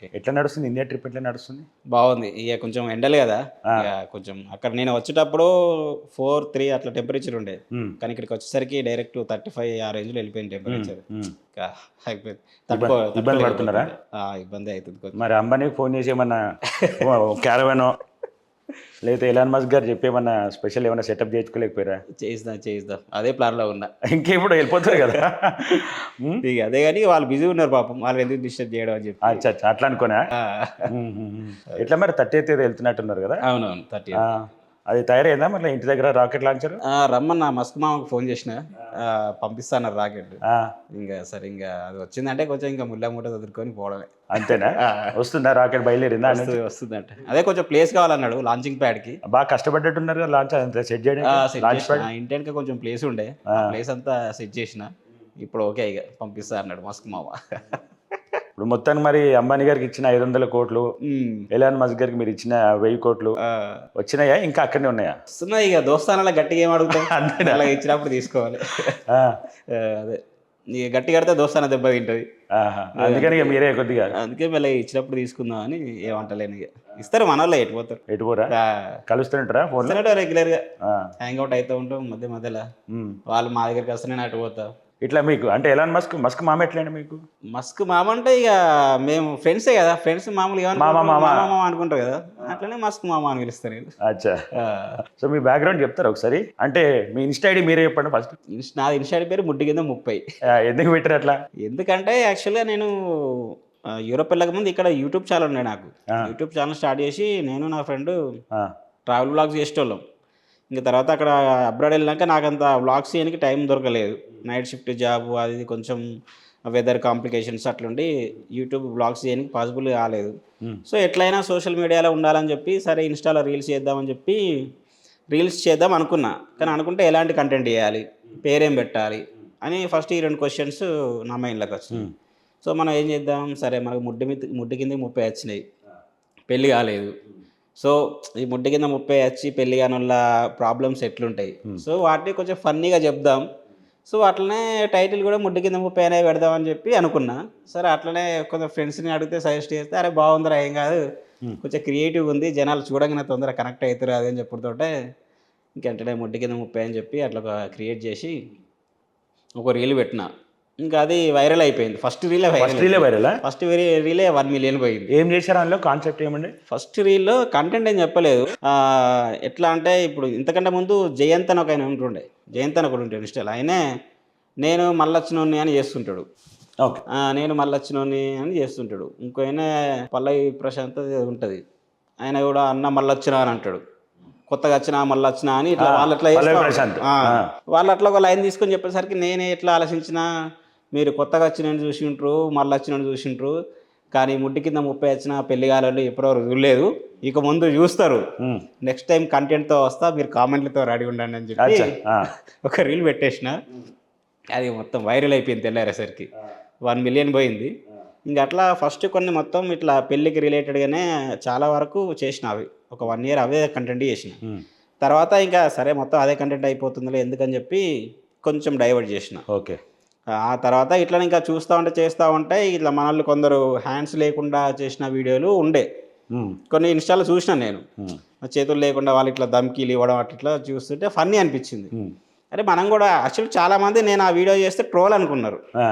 Okay. ఎట్లా నడుస్తుంది India trip ఎట్లా నడుస్తుంది? బాగుంది. ఇక కొంచెం ఎండలు కదా! ఇక కొంచెం అక్కడ నేను వచ్చేటప్పుడు 4, 3 అట్లా టెంపరేచర్ ఉండే. హ్మ్. కానీ ఇక్కడికి వచ్చేసరికి డైరెక్ట్ 35 ఆ రేంజ్‌లో వెళ్ళిపోయింది టెంపరేచర్. హ్మ్. ఇక అయిపోయింది. ఇబ్బంది పడుతున్నారా? తట్టుకోలేకపోతుండే. ఇబ్బందే అవుతుంది కొంచెం. మరి అంబానీకి ఫోన్ చేసి ఏమన్నా క్యారవానో లేకపోతే ఎలాన్ మస్క్ గారు చెప్పి ఏమన్నా స్పెషల్ ఏమన్నా సెటప్ చేయించుకోలేకపోయారా? చేయిద్దాం. అదే ప్లాన్‌లో ఉన్నా. ఇంకెప్పుడు వెళ్ళిపోతారు కదా! హ్మ్. ఇక అదే గాని వాళ్ళు బిజీగా ఉన్నారు పాపం. వాళ్ళని ఎందుకు డిస్టర్బ్ చేయడం అని చెప్పి. అచ్చా! అచ్చా! అట్లా అనుకోనా? ఆ! ఎట్లా మరి 30th ఏదో వెళ్తున్నట్టున్నారు కదా? అవునవును. 30. ఆ! అది తయారైందా మరి ఇంటి దగ్గర రాకెట్ లాంచర్? రమ్మన్నా మస్క్ మామకి ఫోన్ చేసిన. పంపిస్తా అన్నారు రాకెట్. ఆ! సరే అది వచ్చిందంటే కొంచెం ఇంకా ముల్లా మూట చదురుకొని పోవడమే. అంతేనా? ఆ! వస్తుందా రాకెట్ బయలుదేరిందా అన్నట్టు? వస్తుందంట. అదే కొంచెం ప్లేస్ కావాలన్నాడు లాంచింగ్ ప్యాడ్‌కి. బాగా కష్టపడ్డట్టున్నారు కదా లాంచ్ అంతా సెట్ చేయడానికి సెట్ లాంచ్ చేసిన. ప్యాడ్? ఇంటి వెనక కొంచెం ప్లేస్ ఉండే. ఆ ప్లేస్ అంతా సెట్ చేసిన. ఇప్పుడు ఓకే ఇగ పంపిస్తా అన్నాడు మస్క్ మామ. ఇప్పుడు మొత్తానికి మరి అంబానీ గారికి ఇచ్చిన 500 కోట్లు, హ్మ్. ఎలాన్ మస్క్ గారికి మీరు ఇచ్చిన 1000 కోట్లు ఆ! వచ్చినాయా? ఇంకా అక్కడనే ఉన్నాయా? వస్తున్నాయి ఇగ దోస్తానాల గట్టిగా ఏం అడుగుతాం. అంతేనా? అలా ఇచ్చినప్పుడు తీసుకోవాలి. ఆ! అదే. ఇగ గట్టిగా అడిగితే దోస్తానా దెబ్బ తింటది. ఆహా! అందుకని ఇక మీరే కొద్దిగా అందుకే మెల్లగా ఇచ్చినప్పుడు తీసుకుందాం అని ఏమంటలేను ఇగ. ఇస్తారు మనోళ్ళే ఎటు పోతారు. ఎటు పోరా? ఆ! కలుస్తుంటారా ఫోన్‌లో? వస్తూనే రెగ్యులర్‌గా. ఆ! హ్యాంగ్ అవుట్ అయితూ ఉంటాం మధ్యలో. హ్మ్. వాళ్ళు మా దగ్గరికి వస్తే నేను అటు పోతా. ఇట్లా మీకు అంటే ఎలాన్ మస్క్ మామ ఎట్లండి మీకు? మస్క్ మామ అంటే ఇగ మేము ఫ్రెండ్సే గదా! ఫ్రెండ్స్ మామూలుగా మామ ఏమనుకుంటారు మామ. మామ మామ అనుకుంటారు గదా! అట్లనే మస్క్ మామ అని పిలుస్తా నేను. అచ్చా! ఆ! సో మీ బ్యాక్‌గ్రౌండ్ చెప్తారా ఒకసారి? అంటే మీ ఇన్‌స్టా ఐడీ మీరే చెప్పండి ఫస్ట్. నాది ఇన్‌స్టా పేరు ముడ్డి కింద 30. ఎందుకు పెట్టారు అట్లా? ఎందుకంటే యాక్చువల్‌గా నేను యూరోప్ వెళ్ళకముందు ఇక్కడ యూట్యూబ్ ఛానెల్ ఉండే నాకు. ఆ! యూట్యూబ్ ఛానెల్ స్టార్ట్ చేసి నేను నా ఫ్రెండు ఆ! ట్రావెల్ వ్లాగ్స్ చేసేటోళ్ళం. ఇంక తర్వాత అక్కడ అబ్రాడ్ వెళ్ళినాక నాకంత వ్లాగ్స్ చేయడానికి టైం దొరకలేదు. నైట్ షిఫ్ట్ జాబు అది ఇది కొంచెం వెదర్ కాంప్లికేషన్స్ అట్లుండి యూట్యూబ్ వ్లాగ్స్ చేయడానికి పాసిబుల్ కాలేదు. హ్మ్. సో, ఎట్లైనా సోషల్ మీడియాలో ఉండాలని చెప్పి సరే ఇన్‌స్టాలో రీల్స్ చేద్దామని చెప్పి రీల్స్ చేద్దాం అనుకున్నా. కానీ అనుకుంటే ఎలాంటి కంటెంట్ చేయాలి? పేరేం పెట్టాలి? అని ఫస్ట్ ఈ 2 క్వెషన్స్ నా మైండ్‌లోకొచ్చినాయి. హ్మ్. సో, మనం ఏం చేద్దాం? సరే మనకు ముడ్డు కిందకి 30 వచ్చినాయి. పెళ్లి కాలేదు. సో, ఈ ముడ్డు కింద 30 వచ్చి పెళ్లి కానోళ్ళ ప్రాబ్లమ్స్ ఎట్లుంటాయి? హ్మ్. సో, వాటిని కొంచెం ఫన్నీగా చెప్దాం. సో, అట్లనే టైటిల్ కూడా ముడ్డు కింద 30 అనే పెడదామని చెప్పి అనుకున్నా. సరే అట్లనే కొంచెం ఫ్రెండ్స్‌ని అడిగితే సజెస్ట్ చేస్తే, "అరే బాగుందిరా ఏం కాదు. హ్మ్. కొంచెం క్రియేటివ్‌గా ఉంది. జనాలు చూడంగానే తొందరగా కనెక్ట్ అయితుర్రు" అది అని చెప్పుడుతోటే ఇంక వెంటనే ముడ్డు కింద 30 అని చెప్పి అట్లా క్రియేట్ చేసి ఒక రీల్ పెట్టినా. ఇంకా అది వైరల్ అయిపోయింది. ఫస్ట్ రీలే వైరల్ ఫస్ట్ రీలే అయిపోయింది. వైరలా? ఫస్ట్ రీలే 1,000,000 పోయింది. ఏం చేశారు అందులో కాన్సెప్ట్ ఏమండి? ఫస్ట్ రీల్‌లో కంటెంట్ ఏం చెప్పలేదు. ఎట్లా అంటే ఇప్పుడు ఇంతకంటే ముందు జయంత్ అని ఒకాయన ఉంటుండే. జయంత్ అని ఒకడుంటాడు ఇన్‌స్టాలో. ఆయనే నేను మల్లచ్చినోడిని అని చేస్తుంటాడు. ఓకే. నేను మల్లచ్చినోడిని అని చేస్తుంటాడు. ఇంకో ఆయన పల్లవి ప్రశాంత్ ఏదో ఉంటది. ఆయన కూడా అన్న మల్లొచ్చినా అని అంటాడు. కొత్తగా వచ్చినా మల్లొచ్చినా అని ఇట్లా వాళ్ళట్లా చేస్తా పల్లవి ఉంటారు. ప్రశాంత్. ఆ! వాళ్ళట్లా ఒక లైన్ తీసుకొని చెప్పేసరికి నేనే ఎట్లా ఆలోచించినా మీరు కొత్తగా వచ్చినోడిని చూసిండ్రు, మల్లొచ్చినోడిని చూసిండ్రు. కానీ ముడ్డి కింద 30 వచ్చినా పెళ్లి కానోళ్ళు ఇప్పటివరకు చూడలేదు. ఇక ముందు చూస్తారు. హ్మ్. నెక్స్ట్ టైమ్ కంటెంట్‌తో వస్తా. మీరు కామెంట్‌లతో రెడీ ఉండండి అని చెప్పి అచ్చా! ఆ! ఒక రీల్ పెట్టేసిన. అది మొత్తం వైరల్ అయిపోయింది తెల్లారేసరికి. 1,000,000 పోయింది. ఇంక అట్లా ఫస్ట్ కొన్ని మొత్తం ఇట్లా పెళ్ళికి రిలేటెడ్‌గానే చాలా వరకు చేసిన అవి. ఒక 1 ఇయర్ అవే కంటెంట్ చేసిన. హ్మ్. తర్వాత ఇంకా సరే మొత్తం అదే కంటెంట్ అయిపోతుందిలే ఎందుకని చెప్పి కొంచెం డైవర్ట్ చేసిన. ఓకే. ఆ తర్వాత ఇట్లనే ఇంకా చేస్తా ఉంటే ఇట్లా మనోళ్ళు కొందరు హ్యాండ్స్ లేకుండా చేసిన వీడియోలు ఉండే. హ్మ్. కొన్ని ఇన్‌స్టాలో చూసినా నేను. హ్మ్. చేతులు లేకుండా వాళ్ళు ఇట్లా ధమ్కీలు ఇవ్వడం అట్లా చూస్తుంటే ఫన్నీ అనిపించింది. హ్మ్. అరే మనం కూడా యాక్చువల్లీ చాలామంది నేను ఆ వీడియో చేస్తే ట్రోల్ అనుకున్నారు. ఆ!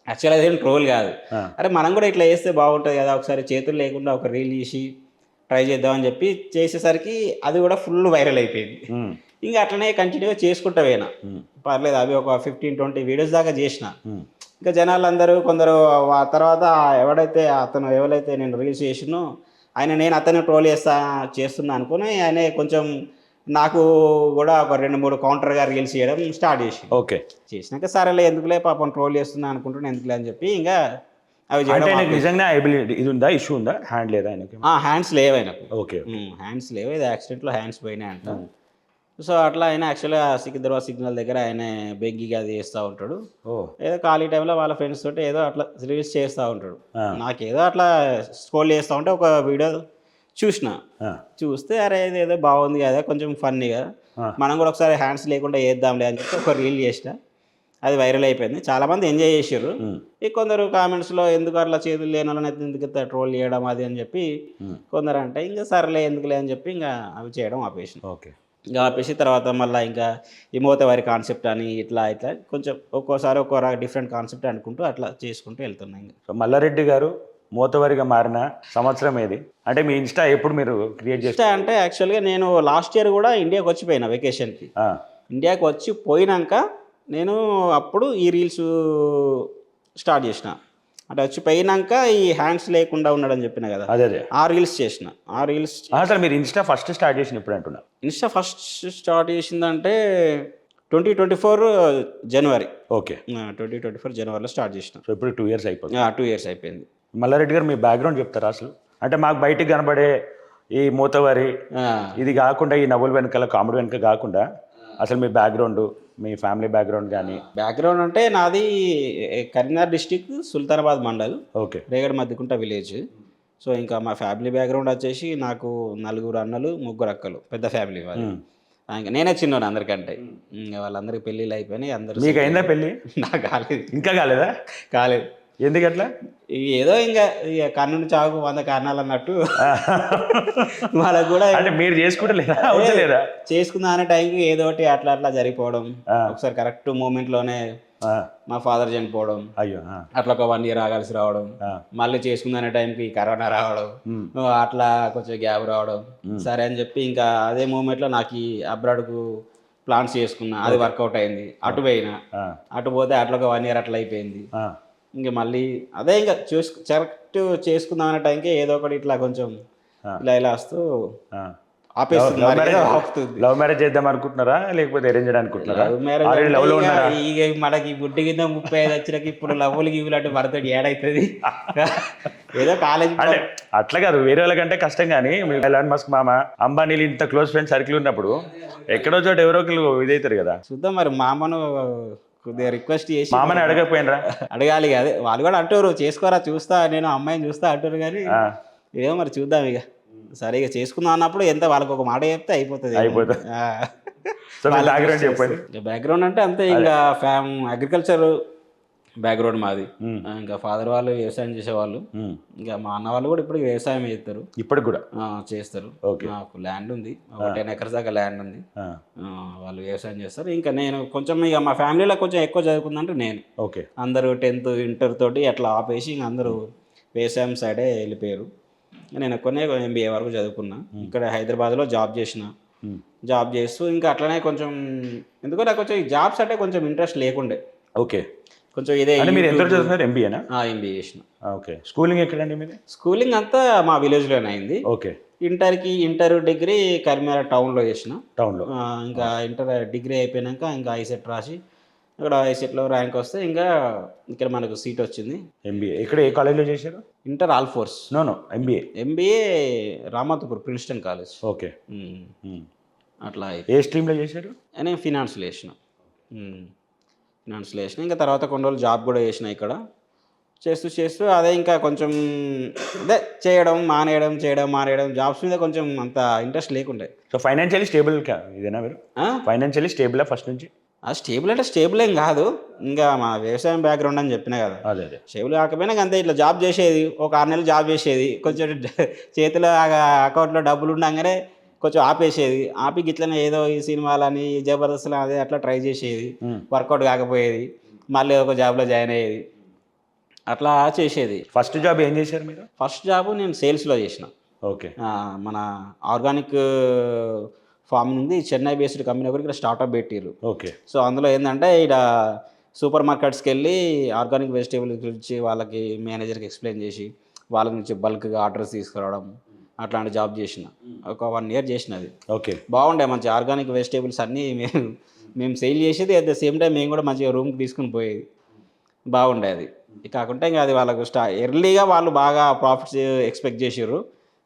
యాక్చువల్ అదేం ట్రోల్ కాదు. ఆ! అరే మనం కూడా ఇట్లా చేస్తే బాగుంటది కదా! ఒకసారి చేతులు లేకుండా ఒక రీల్ తీసి ట్రై చేద్దామని చెప్పి చేసేసరికి అది కూడా ఫుల్ వైరల్ అయిపోయింది. హ్మ్. ఇంక అట్లనే కంటిన్యూగా చేసుకుంటా పోయినా. హ్మ్. పర్లేదు అవి ఒక 15, 20 వీడియోస్ దాకా చేసిన. హ్మ్. ఇంకా జనాలందరూ కొందరు ఆ తర్వాత ఎవరైతే నేను రీల్స్ చేసినో నేను అతన్ని ట్రోల్ చేస్తున్నా అనుకోని ఆయన కొంచెం నాకు కూడా ఒక 2, 3 కౌంటర్‌గా రీల్స్ చేయడం స్టార్ట్ చేసిండు. ఓకే. చేసినాక సరేలే ఎందుకులే పాపం ట్రోల్ చేస్తున్నా అనుకుంటున్నా ఎందుకులే అని చెప్పి ఇంగా అవి అంటే చేయడం ఆయనకి ఆపేసిన. నిజంగానే ఇది ఉందా? ఇష్యూ ఉందా? హ్యాండ్ లేదా ఆయనకి? హ్యాండ్స్ లేవు ఆయనకు. ఓకే. ఓకే. హ్యాండ్స్ లేవు. ఏదో యాక్సిడెంట్‌లో హ్యాండ్స్ పోయినాయంట. హ్మ్. సో, అట్లా ఆయన యాక్చువల్‌గా సికింద్రాబాద్ సిగ్నల్ దగ్గర ఆయనే బెగ్గింగ్ అది చేస్తా ఉంటాడు. ఓహ్! ఏదో ఖాళీ టైంలో వాళ్ళ ఫ్రెండ్స్ తోటి ఏదో అట్లా రీల్స్ చేస్తా ఉంటాడు. ఆ! నాకేదో అట్లా స్క్రోల్ చేస్తా ఉంటే ఒక వీడియో చూసిన. ఆ! చూస్తే అరే! ఇదేదో బాగుంది కదా! కొంచెం ఫన్నీగా. ఆ! మనం కూడా ఒకసారి హ్యాండ్స్ లేకుండా చేద్దాంలే అని చెప్పి ఒక రీల్ చేసిన. అది వైరల్ అయిపోయింది. చాలామంది ఎంజాయ్ చేసిర్రు. ఈ కొందరు కామెంట్స్‌లో ఎందుకు అట్లా చేతులు లేని వాళ్ళని ఎందుకు ఇట్లా ట్రోల్ చేయడం అది అని చెప్పి కొందరు అంటే ఇంక సర్లే ఎందుకులే అని చెప్పి ఇంక అవి చేయడం ఆపేసిన. ఓకే. ఇంక ఆపేసి తర్వాత మళ్ళా ఇంకా ఈ మోతవారి కాన్సెప్ట్ అని ఇట్లా ఇట్లా కొంచెం ఒక్కోసారి ఒక్కో డిఫరెంట్ కాన్సెప్ట్ అనుకుంటూ అట్లా చేసుకుంటూ వెళ్తున్నా ఇంక. సో మల్లారెడ్డి గారు మోతవరిగా మారిన సంవత్సరం ఏది? అంటే మీ ఇన్స్టా ఎప్పుడు మీరు క్రియేట్ చేస్తారు? ఇష్టం అంటే యాక్చువల్‌గా నేను లాస్ట్ ఇయర్ కూడా ఇండియాకి వచ్చిపోయినా వెకేషన్‌కి. ఇండియాకి వచ్చి పోయినాక నేను అప్పుడు ఈ రీల్స్ స్టార్ట్ చేసిన. అంటే వచ్చి పోయినాక ఈ హ్యాండ్స్ లేకుండా ఉన్నాడని చెప్పిన కదా, అదే అదే. ఆ రీల్స్ చేసిన. ఆ రీల్స్ అసలు మీరు ఇన్స్టా ఫస్ట్ స్టార్ట్ చేసిన ఇప్పుడు అంటున్నా? ఇన్స్టా ఫస్ట్ స్టార్ట్ చేసిందంటే 2024 జనవరి. ఓకే. 2024 జనవరిలో స్టార్ట్ చేసిన. సో ఇప్పుడు 2 ఇయర్స్ అయిపోతుంది. 2 ఇయర్స్ అయిపోయింది. మల్లారెడ్డి గారు మీ బ్యాక్గ్రౌండ్ చెప్తారా అసలు? అంటే మాకు బయటికి కనబడే ఈ మూతవరి ఇది కాకుండా, ఈ నవ్వుల వెనకాల కామెడీ వెనక కాకుండా అసలు మీ బ్యాక్గ్రౌండ్, మీ ఫ్యామిలీ బ్యాక్గ్రౌండ్ కానీ. బ్యాక్గ్రౌండ్ అంటే నాది Karimnagar district Sultanabad mandal, okay. Regada Maddikunta village. So ఇంకా మా ఫ్యామిలీ బ్యాక్గ్రౌండ్ వచ్చేసి నాకు 4 అన్నలు 3 అక్కలు, పెద్ద ఫ్యామిలీ వాళ్ళు. ఇంకా నేనే చిన్నోడు అందరికంటే. ఇంకా వాళ్ళందరికీ పెళ్ళిళ్ళు అయిపోయినాయి. అందరూ మీకు అయిందా పెళ్ళి? నాకు కాలేదు. ఇంకా కాలేదా? కాలేదు. ఎందుకట్లా? ఏదో ఇంకా ఇక కన్నుని చావుకు 100 కారణాలు అన్నట్టు వాళ్ళకు కూడా అంటే మీరు చేసుకుంటలేదా? చేసుకుందా అనే టైంకి ఏదో ఒకటి అట్లా అట్లా జరిగిపోవడం. ఒకసారి కరెక్ట్ మూమెంట్లోనే మా ఫాదర్ చనిపోవడం. అయ్యో. అట్లా ఒక 1 ఇయర్ ఆగాల్సి రావడం. మళ్ళీ చేసుకుందనే టైంకి కరోనా రావడం. అట్లా కొంచెం గ్యాప్ రావడం. సరే అని చెప్పి ఇంకా అదే మూమెంట్లో నాకు ఈ అబ్రాడ్కు ప్లాన్స్ చేసుకున్నా. అది వర్కౌట్ అయింది. అటు పోయినా. అటు పోతే అట్లా ఒక 1 ఇయర్ అట్లా అయిపోయింది. ఇంక మళ్ళీ అదే ఇంకా కరెక్ట్ చేసుకుందాం అనే టైంకి ఏదో ఒకటి ఇట్లా కొంచెం ఇలా వస్తూ ఆపేస్తుంది. లవ్ మ్యారేజ్ చేద్దాం అనుకుంటున్నారా లేకపోతే అరేంజ్ అనుకుంటున్నారా? లవ్ మ్యారేజ్ ఇక మనకి బుడ్డి కింద 35 వచ్చినాక ఇప్పుడు లవ్వులు గివ్వులు అంటే మనతో ఏడవుతుంది. ఏదో కాలేజ్ అంటే అట్లా కాదు, వేరే వాళ్ళకంటే కష్టం. కానీ ఎలాన్ మస్క్ మామ, అంబానీలు ఇంత క్లోజ్ ఫ్రెండ్ సర్కిల్ ఉన్నప్పుడు ఎక్కడో చోట ఎవరో ఒకరు ఇదవుతారు కదా. చూద్దాం మరి. మామను కొద్దిగా రిక్వెస్ట్ చేసి, మామని అడగకపోయినరా? అడగాలి. అదే వాళ్ళు కూడా అంటారు చేసుకోరా చూస్తా, నేను అమ్మాయిని చూస్తా అంటారు. కానీ ఏమో మరి చూద్దాం ఇక. సరే ఇక చేసుకుందాం అన్నప్పుడు ఎంత వాళ్ళకి ఒక మాట చెప్తే అయిపోతుంది. బ్యాక్గ్రౌండ్ అంటే అంతే ఇంకా అగ్రికల్చర్ బ్యాక్గ్రౌండ్ మాది. ఇంకా ఫాదర్ వాళ్ళు వ్యవసాయం చేసేవాళ్ళు. ఇంకా మా అన్న వాళ్ళు కూడా ఇప్పుడు వ్యవసాయం చేస్తారు. ఇప్పటికి కూడా చేస్తారు. నాకు ల్యాండ్ ఉంది, 10 acres దాకా ల్యాండ్ ఉంది. వాళ్ళు వ్యవసాయం చేస్తారు. ఇంకా నేను కొంచెం ఇక మా ఫ్యామిలీలో కొంచెం ఎక్కువ చదువుకుందంటే నేను. ఓకే. అందరూ 10th ఇంటర్ తోటి అట్లా ఆపేసి ఇంక అందరూ వ్యవసాయం సైడే వెళ్ళిపోయారు. నేను కొన్ని MBA వరకు చదువుకున్నా. ఇక్కడ హైదరాబాద్లో జాబ్ చేసిన. జాబ్ చేస్తూ ఇంకా అట్లనే కొంచెం ఎందుకో నాకు కొంచెం జాబ్స్ అంటే కొంచెం ఇంట్రెస్ట్ లేకుండే. ఓకే. కొంచెం ఇదే. మీరు ఎంత చదువుతున్నారు? MBAనా? MBA చేసిన. ఓకే. స్కూలింగ్ ఎక్కడండి మీది? స్కూలింగ్ అంతా మా విలేజ్లోనే అయింది. ఓకే. ఇంటర్ డిగ్రీ కరీంనగర్ టౌన్లో చేసిన. టౌన్లో. ఇంకా ఇంటర్ డిగ్రీ అయిపోయాక ఇంకా ఐసెట్ రాసి అక్కడ ఐసెట్లో ర్యాంక్ వస్తే ఇంకా ఇక్కడ మనకు సీట్ వచ్చింది. MBA ఇక్కడ ఏ కాలేజ్లో చేశారు? ఇంటర్ ఆల్ ఫోర్స్. No MBA Ramanthapur Princeton college. Okay. అట్లా ఏ స్ట్రీమ్లో చేశారు? నేను ఫినాన్స్లో చేసిన. ఇంకా తర్వాత కొన్ని రోజులు జాబ్ కూడా చేసిన. ఇక్కడ చేస్తూ అదే ఇంకా కొంచెం అదే చేయడం మానేయడం జాబ్స్ మీద కొంచెం అంత ఇంట్రెస్ట్ లేకుండే. సో ఫైనాన్షియలీ స్టేబుల్ ఇదేనా మీరు? ఫైనాన్షియలీ స్టేబుల్ ఫస్ట్ నుంచి? స్టేబుల్ అంటే స్టేబుల్ ఏం కాదు. ఇంకా మా వ్యవసాయం బ్యాక్గ్రౌండ్ అని చెప్పినా కదా. అదే స్టేబుల్ కాకపోయినా అంతే. ఇట్లా జాబ్ చేసేది, ఒక 6 నెలలు జాబ్ చేసేది, కొంచెం చేతిలో అకౌంట్లో డబ్బులు ఉండగానే కొంచెం ఆపేసేది. ఆపి ఇట్లనే ఏదో ఈ సినిమాలని జబర్దస్త్లు అదే అట్లా ట్రై చేసేది. వర్కౌట్ కాకపోయేది, మళ్ళీ ఒక జాబ్లో జాయిన్ అయ్యేది, అట్లా చేసేది. ఫస్ట్ జాబ్ ఏం చేశారు మీరు? ఫస్ట్ జాబ్ నేను సేల్స్లో చేసిన. ఓకే. మన ఆర్గానిక్ ఫార్మింగ్ ఉంది, చెన్నై బేస్డ్ కంపెనీ ఒకటి ఇక్కడ స్టార్ట్అప్ పెట్టిర్రు. ఓకే. సో అందులో ఏంటంటే ఇక్కడ సూపర్ మార్కెట్స్కి వెళ్ళి ఆర్గానిక్ వెజిటేబుల్ గురించి వాళ్ళకి మేనేజర్కి ఎక్స్ప్లెయిన్ చేసి వాళ్ళ నుంచి బల్క్గా ఆర్డర్స్ తీసుకురావడం, అట్లాంటి జాబ్ చేసిన. ఒక 1 year చేసినది. ఓకే. బాగుండే. మంచి ఆర్గానిక్ వెజిటేబుల్స్ అన్నీ మేము సేల్ చేసేది. అట్ ద సేమ్ టైం మేము కూడా మంచిగా రూమ్కి తీసుకుని పోయేది. బాగుండేది. కాకుండా ఇంకా అది వాళ్ళకు ఎర్లీగా వాళ్ళు బాగా ప్రాఫిట్స్ ఎక్స్పెక్ట్ చేసిర్రు.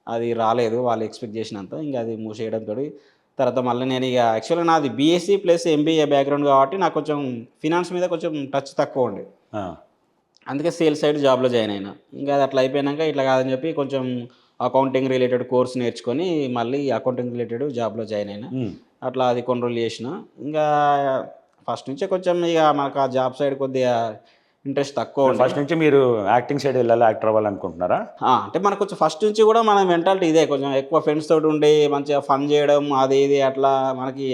అది రాలేదు వాళ్ళు ఎక్స్పెక్ట్ చేసినంత. ఇంకా అది మూసేయడంతో తర్వాత మళ్ళీ నేను ఇక యాక్చువల్గా నాది BSc ప్లస్ MBA బ్యాక్గ్రౌండ్ కాబట్టి నాకు కొంచెం ఫినాన్స్ మీద కొంచెం టచ్ తక్కువ ఉండే. అందుకే సేల్స్ సైడ్ జాబ్లో జాయిన్ అయినా. ఇంకా అది అట్లా అయిపోయాక ఇట్లా కాదని చెప్పి కొంచెం అకౌంటింగ్ రిలేటెడ్ కోర్స్ నేర్చుకొని మళ్ళీ అకౌంటింగ్ రిలేటెడ్ జాబ్లో జాయిన్ అయినా. అట్లా అది కొన్ని రోజులు చేసిన. ఇంకా ఫస్ట్ నుంచే కొంచెం ఇక మనకు ఆ జాబ్ సైడ్ కొద్దిగా ఇంట్రెస్ట్ తక్కువ ఉండే. ఫస్ట్ నుంచి మీరు యాక్టింగ్ సైడ్ వెళ్ళాలి, యాక్టర్ అవ్వాలనుకుంటున్నారా? అంటే మనకు కొంచెం ఫస్ట్ నుంచి కూడా మన మెంటాలిటీ ఇదే, కొంచెం ఎక్కువ ఫ్రెండ్స్ తోటి ఉండి మంచిగా ఫన్ చేయడం అది ఇది అట్లా మనకి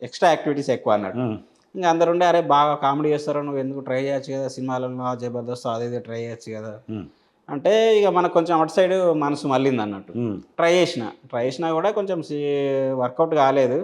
ఎక్స్ట్రా యాక్టివిటీస్ ఎక్కువ అన్నట్టు. ఇంకా అందరు ఉండే అరే బాగా కామెడీ చేస్తారు, నువ్వు ఎందుకు ట్రై చేయొచ్చు కదా సినిమాలలో, జబర్దస్త్ అది ఇది ట్రై చేయొచ్చు కదా అంటే ఇక మనకు కొంచెం అటు సైడ్ మనసు మళ్ళింది అన్నట్టు. ట్రై చేసిన కూడా కొంచెం వర్కౌట్ కాలేదు.